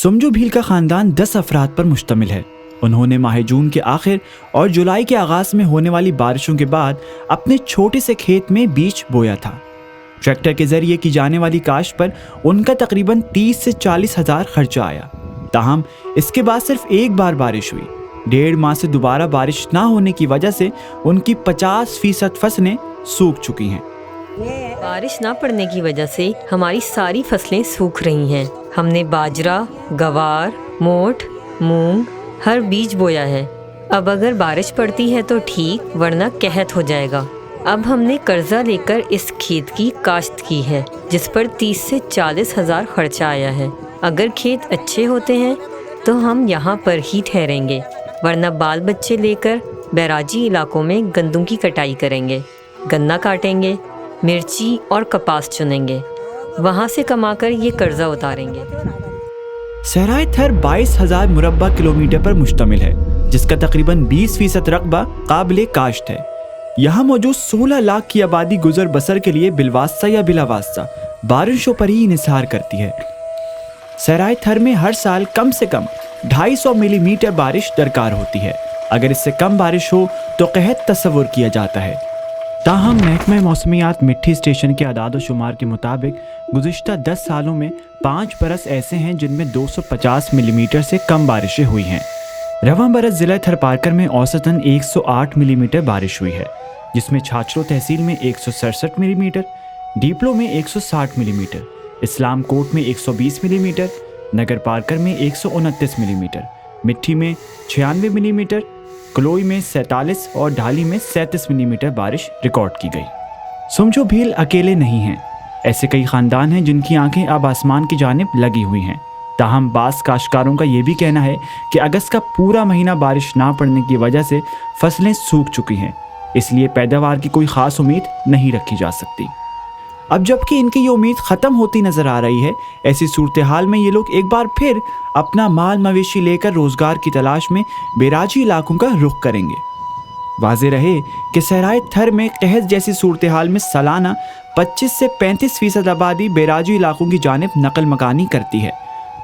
سمجھو بھیل کا خاندان 10 افراد پر مشتمل ہے۔ انہوں نے ماہ جون کے آخر اور جولائی کے آغاز میں ہونے والی بارشوں کے بعد اپنے چھوٹے سے کھیت میں بیج بویا تھا۔ ٹریکٹر کے ذریعے کی جانے والی کاشت پر ان کا تقریباً 30 سے 40 ہزار خرچہ آیا۔ تاہم اس کے بعد صرف ایک بار بارش ہوئی۔ 1.5 ماہ سے دوبارہ بارش نہ ہونے کی وجہ سے ان کی 50% فصلیں سوکھ چکی ہیں۔ بارش نہ پڑنے کی وجہ سے ہماری ساری فصلیں سوکھ رہی ہیں۔ ہم نے باجرہ، گوار، موٹ، مونگ ہر بیج بویا ہے۔ اب اگر بارش پڑتی ہے تو ٹھیک، ورنہ قحط ہو جائے گا۔ اب ہم نے قرضہ لے کر اس کھیت کی کاشت کی ہے، جس پر 30 سے 40 ہزار خرچہ آیا ہے۔ اگر کھیت اچھے ہوتے ہیں تو ہم یہاں پر ہی ٹھہریں گے، ورنہ بال بچے لے کر بیراجی علاقوں میں گندم کی کٹائی کریں گے، گنا کاٹیں گے، مرچی اور کپاس چنیں گے، وہاں سے کما کر یہ قرضہ اتاریں گے۔ صحرائے تھر 22,000 مربع کلومیٹر پر مشتمل ہے، جس کا تقریباً 20% رقبہ قابل کاشت ہے۔ یہاں موجود 16 لاکھ کی آبادی گزر بسر کے لیے بالواسطہ یا بلا واسطہ بارشوں پر ہی انحصار کرتی ہے۔ صحرائے تھر میں ہر سال کم سے کم 250 ملی میٹر بارش درکار ہوتی ہے۔ اگر اس سے کم بارش ہو تو قحط تصور کیا جاتا ہے۔ تاہم محکمہ موسمیات مٹھی اسٹیشن کے اعداد و شمار کے مطابق گزشتہ 10 سالوں میں 5 برس ایسے ہیں جن میں 250 ملی میٹر سے کم بارشیں ہوئی ہیں۔ رواں برس ضلع تھرپارکر میں اوسطاً 108 ملی میٹر بارش ہوئی ہے، جس میں چھاچرو تحصیل میں 167 ملی میٹر، ڈیپلو میں 160 ملی میٹر، اسلام کوٹ میں 120 ملی میٹر، نگر پارکر میں 129 ملی میٹر، مٹھی میں 96 ملی میٹر، کلوئی میں 47 اور ڈھالی میں 37 ملی میٹر بارش ریکارڈ کی گئی۔ سمجھو بھیل اکیلے نہیں ہیں، ایسے کئی خاندان ہیں جن کی آنکھیں اب آسمان کی جانب لگی ہوئی ہیں۔ تاہم بعض کاشتکاروں کا یہ بھی کہنا ہے کہ اگست کا پورا مہینہ بارش نہ پڑنے کی وجہ سے فصلیں سوکھ چکی ہیں، اس لیے پیداوار کی کوئی خاص امید نہیں رکھی جا سکتی۔ اب جبکہ ان کی یہ امید ختم ہوتی نظر آ رہی ہے، ایسی صورتحال میں یہ لوگ ایک بار پھر اپنا مال مویشی لے کر روزگار کی تلاش میں بیراجی علاقوں کا رخ کریں گے۔ واضح رہے کہ صحرائے تھر میں قحط جیسی صورتحال میں سالانہ 25 سے 35% آبادی بیراجی علاقوں کی جانب نقل مکانی کرتی ہے۔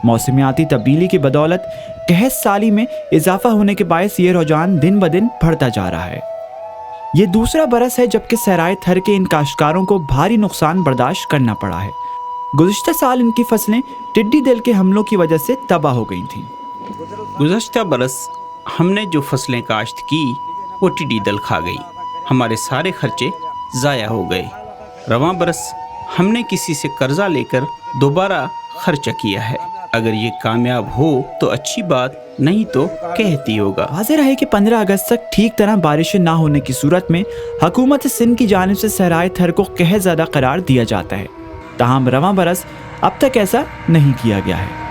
موسمیاتی تبدیلی کی بدولت قحط سالی میں اضافہ ہونے کے باعث یہ رجحان دن بدن بڑھتا جا رہا ہے۔ یہ دوسرا برس ہے جبکہ صحرائے تھر کے ان کاشتکاروں کو بھاری نقصان برداشت کرنا پڑا ہے۔ گزشتہ سال ان کی فصلیں ٹڈی دل کے حملوں کی وجہ سے تباہ ہو گئی تھیں۔ گزشتہ برس ہم نے جو فصلیں کاشت کی وہ ٹڈی دل کھا گئی، ہمارے سارے خرچے ضائع ہو گئے۔ رواں برس ہم نے کسی سے قرضہ لے کر دوبارہ خرچہ کیا ہے، اگر یہ کامیاب ہو تو اچھی بات، نہیں تو قحط ہی ہوگا۔ واضح رہے کہ 15 اگست تک ٹھیک طرح بارشیں نہ ہونے کی صورت میں حکومت سندھ کی جانب سے صحرائے تھر کو قحط زدہ قرار دیا جاتا ہے۔ تاہم رواں برس اب تک ایسا نہیں کیا گیا ہے۔